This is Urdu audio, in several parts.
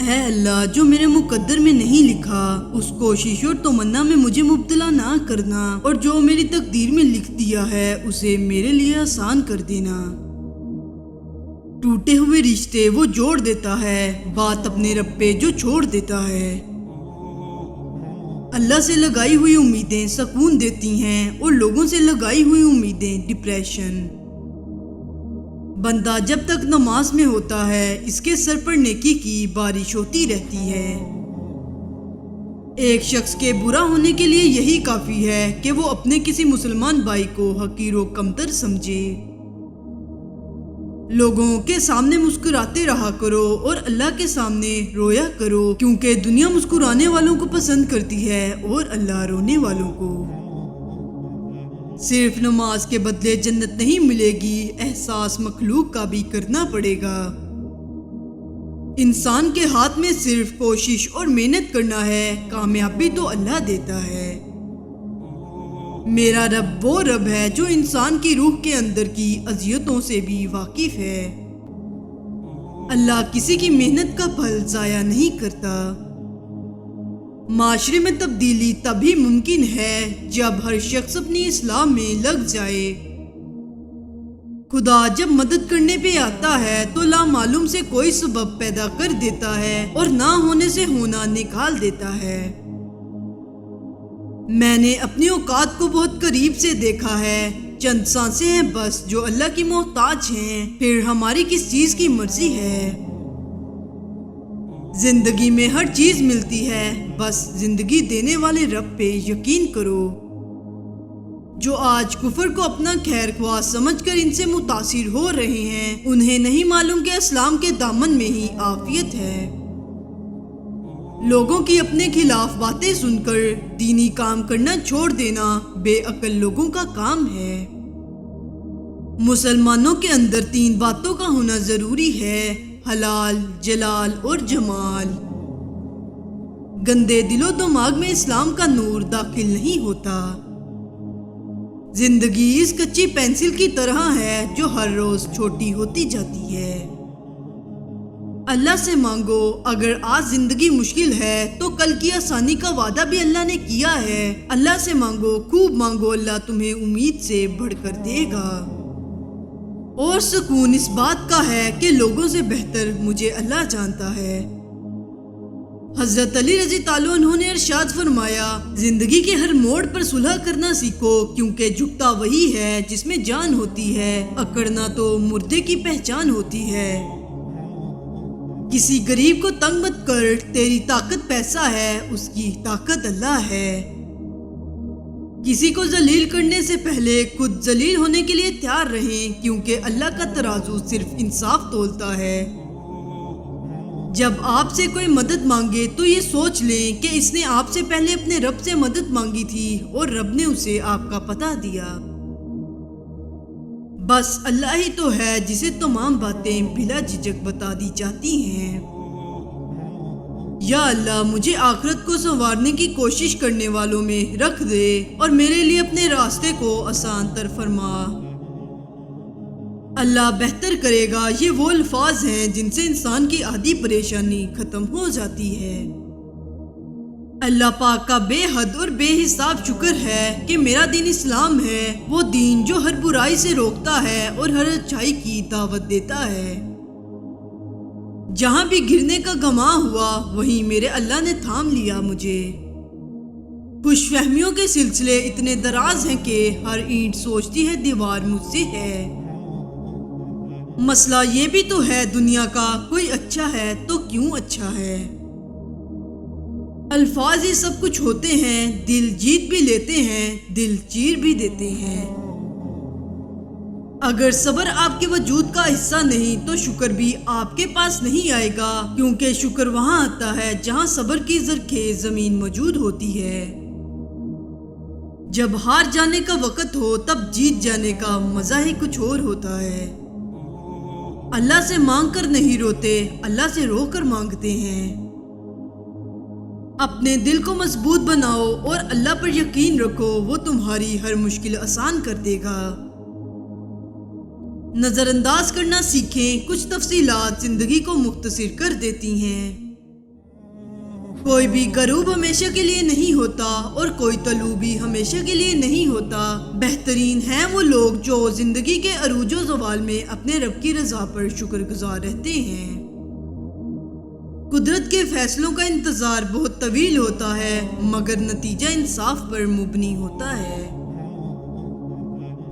اے اللہ، جو میرے مقدر میں نہیں لکھا اس کوشش اور تمنا میں مجھے مبتلا نہ کرنا، اور جو میری تقدیر میں لکھ دیا ہے اسے میرے لیے آسان کر دینا۔ ٹوٹے ہوئے رشتے وہ جوڑ دیتا ہے، بات اپنے رب پہ جو چھوڑ دیتا ہے۔ اللہ سے لگائی ہوئی امیدیں سکون دیتی ہیں اور لوگوں سے لگائی ہوئی امیدیں ڈپریشن۔ بندہ جب تک نماز میں ہوتا ہے اس کے سر پر نیکی کی بارش ہوتی رہتی ہے۔ ایک شخص کے برا ہونے کے لیے یہی کافی ہے کہ وہ اپنے کسی مسلمان بھائی کو حقیر و کمتر سمجھے۔ لوگوں کے سامنے مسکراتے رہا کرو اور اللہ کے سامنے رویا کرو، کیونکہ دنیا مسکرانے والوں کو پسند کرتی ہے اور اللہ رونے والوں کو۔ صرف نماز کے بدلے جنت نہیں ملے گی، احساس مخلوق کا بھی کرنا پڑے گا۔ انسان کے ہاتھ میں صرف کوشش اور محنت کرنا ہے، کامیابی تو اللہ دیتا ہے۔ میرا رب وہ رب ہے جو انسان کی روح کے اندر کی اذیتوں سے بھی واقف ہے۔ اللہ کسی کی محنت کا پھل ضائع نہیں کرتا۔ معاشرے میں تبدیلی تبھی ممکن ہے جب ہر شخص اپنی اصلاح میں لگ جائے۔ خدا جب مدد کرنے پہ آتا ہے تو لامعلوم سے کوئی سبب پیدا کر دیتا ہے اور نہ ہونے سے ہونا نکال دیتا ہے۔ میں نے اپنی اوقات کو بہت قریب سے دیکھا ہے، چند سانسیں ہیں بس جو اللہ کی محتاج ہیں، پھر ہماری کس چیز کی مرضی ہے۔ زندگی میں ہر چیز ملتی ہے، بس زندگی دینے والے رب پہ یقین کرو۔ جو آج کفر کو اپنا خیر خواہ سمجھ کر ان سے متاثر ہو رہے ہیں، انہیں نہیں معلوم کہ اسلام کے دامن میں ہی عافیت ہے۔ لوگوں کی اپنے خلاف باتیں سن کر دینی کام کرنا چھوڑ دینا بے عقل لوگوں کا کام ہے۔ مسلمانوں کے اندر 3 باتوں کا ہونا ضروری ہے: حلال، جلال اور جمال۔ گندے دل و دماغ میں اسلام کا نور داخل نہیں ہوتا۔ زندگی اس کچی پینسل کی طرح ہے جو ہر روز چھوٹی ہوتی جاتی ہے۔ اللہ سے مانگو، اگر آج زندگی مشکل ہے تو کل کی آسانی کا وعدہ بھی اللہ نے کیا ہے۔ اللہ سے مانگو، خوب مانگو، اللہ تمہیں امید سے بڑھ کر دے گا۔ اور سکون اس بات کا ہے کہ لوگوں سے بہتر مجھے اللہ جانتا ہے۔ حضرت علی رضی اللہ عنہ نے ارشاد فرمایا، زندگی کے ہر موڑ پر صلح کرنا سیکھو، کیونکہ جھکتا وہی ہے جس میں جان ہوتی ہے، اکڑنا تو مردے کی پہچان ہوتی ہے۔ کسی غریب کو تنگ مت کر، تیری طاقت پیسہ ہے، اس کی طاقت اللہ ہے۔ کسی کو ذلیل کرنے سے پہلے خود ذلیل ہونے کے لیے تیار رہیں، کیونکہ اللہ کا ترازو صرف انصاف تولتا ہے۔ جب آپ سے کوئی مدد مانگے تو یہ سوچ لیں کہ اس نے آپ سے پہلے اپنے رب سے مدد مانگی تھی اور رب نے اسے آپ کا پتہ دیا۔ بس اللہ ہی تو ہے جسے تمام باتیں بلا جھجک بتا دی جاتی ہیں۔ یا اللہ، مجھے آخرت کو سنوارنے کی کوشش کرنے والوں میں رکھ دے اور میرے لیے اپنے راستے کو آسان تر فرما۔ اللہ بہتر کرے گا، یہ وہ الفاظ ہیں جن سے انسان کی آدھی پریشانی ختم ہو جاتی ہے۔ اللہ پاک کا بے حد اور بے حساب شکر ہے کہ میرا دین اسلام ہے، وہ دین جو ہر برائی سے روکتا ہے اور ہر اچھائی کی دعوت دیتا ہے۔ جہاں بھی گرنے کا گمان ہوا وہیں میرے اللہ نے تھام لیا مجھے۔ خوش فہمیوں کے سلسلے اتنے دراز ہیں کہ ہر اینٹ سوچتی ہے دیوار مجھ سے ہے۔ مسئلہ یہ بھی تو ہے دنیا کا، کوئی اچھا ہے تو کیوں اچھا ہے؟ الفاظ ہی سب کچھ ہوتے ہیں، دل جیت بھی لیتے ہیں، دل چیر بھی دیتے ہیں۔ اگر صبر آپ کے وجود کا حصہ نہیں تو شکر بھی آپ کے پاس نہیں آئے گا، کیونکہ شکر وہاں آتا ہے جہاں صبر کی زرخیز زمین موجود ہوتی ہے۔ جب ہار جانے کا وقت ہو تب جیت جانے کا مزہ ہی کچھ اور ہوتا ہے۔ اللہ سے مانگ کر نہیں روتے، اللہ سے رو کر مانگتے ہیں۔ اپنے دل کو مضبوط بناؤ اور اللہ پر یقین رکھو، وہ تمہاری ہر مشکل آسان کر دے گا۔ نظر انداز کرنا سیکھیں، کچھ تفصیلات زندگی کو مختصر کر دیتی ہیں۔ کوئی بھی غروب ہمیشہ کے لیے نہیں ہوتا اور کوئی طلوع بھی ہمیشہ کے لیے نہیں ہوتا۔ بہترین ہیں وہ لوگ جو زندگی کے عروج و زوال میں اپنے رب کی رضا پر شکر گزار رہتے ہیں۔ قدرت کے فیصلوں کا انتظار بہت طویل ہوتا ہے مگر نتیجہ انصاف پر مبنی ہوتا ہے۔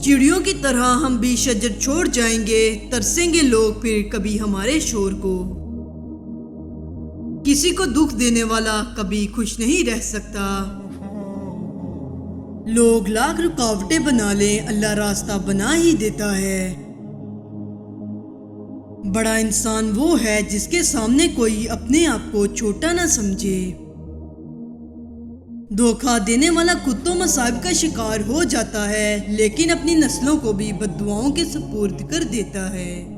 چڑیوں کی طرح ہم بھی شجر چھوڑ جائیں گے، ترسیں گے لوگ پھر کبھی ہمارے شور کو۔ کسی کو دکھ دینے والا کبھی خوش نہیں رہ سکتا۔ لوگ لاکھ رکاوٹیں بنا لیں، اللہ راستہ بنا ہی دیتا ہے۔ بڑا انسان وہ ہے جس کے سامنے کوئی اپنے آپ کو چھوٹا نہ سمجھے۔ دھوکہ دینے والا خود تو مصائب کا شکار ہو جاتا ہے لیکن اپنی نسلوں کو بھی بددعاؤں کے سپرد کر دیتا ہے۔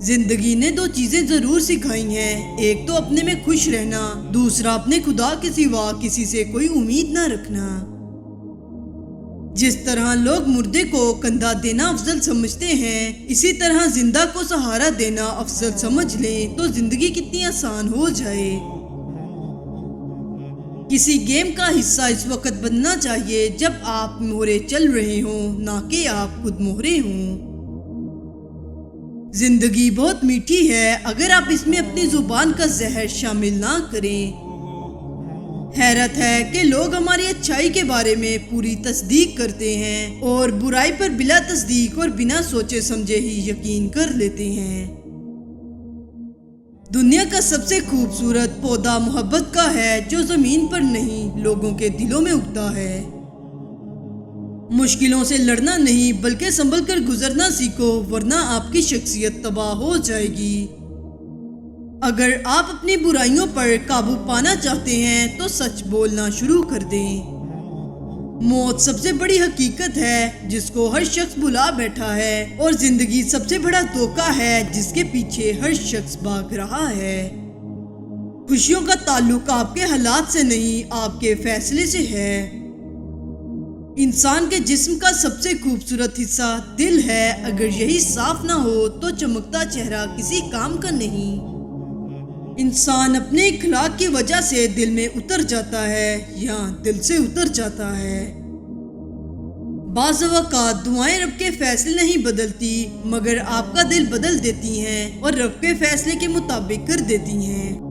زندگی نے دو چیزیں ضرور سکھائی ہیں، ایک تو اپنے میں خوش رہنا، دوسرا اپنے خدا کے سوا کسی سے کوئی امید نہ رکھنا۔ جس طرح لوگ مردے کو کندھا دینا افضل سمجھتے ہیں، اسی طرح زندہ کو سہارا دینا افضل سمجھ لیں تو زندگی کتنی آسان ہو جائے۔ کسی گیم کا حصہ اس وقت بننا چاہیے جب آپ مہرے چل رہے ہوں، نہ کہ آپ خود مہرے ہوں۔ زندگی بہت میٹھی ہے اگر آپ اس میں اپنی زبان کا زہر شامل نہ کریں۔ حیرت ہے کہ لوگ ہماری اچھائی کے بارے میں پوری تصدیق کرتے ہیں اور برائی پر بلا تصدیق اور بنا سوچے سمجھے ہی یقین کر لیتے ہیں۔ دنیا کا سب سے خوبصورت پودا محبت کا ہے جو زمین پر نہیں لوگوں کے دلوں میں اگتا ہے۔ مشکلوں سے لڑنا نہیں بلکہ سنبھل کر گزرنا سیکھو ورنہ آپ کی شخصیت تباہ ہو جائے گی۔ اگر آپ اپنی برائیوں پر قابو پانا چاہتے ہیں تو سچ بولنا شروع کر دیں۔ موت سب سے بڑی حقیقت ہے جس کو ہر شخص بلا بیٹھا ہے اور زندگی سب سے بڑا دھوکہ ہے جس کے پیچھے ہر شخص بھاگ رہا ہے۔ خوشیوں کا تعلق آپ کے حالات سے نہیں آپ کے فیصلے سے ہے۔ انسان کے جسم کا سب سے خوبصورت حصہ دل ہے، اگر یہی صاف نہ ہو تو چمکتا چہرہ کسی کام کا نہیں۔ انسان اپنے اخلاق کی وجہ سے دل میں اتر جاتا ہے یا دل سے اتر جاتا ہے۔ بعض اوقات دعائیں رب کے فیصلے نہیں بدلتی مگر آپ کا دل بدل دیتی ہیں اور رب کے فیصلے کے مطابق کر دیتی ہیں۔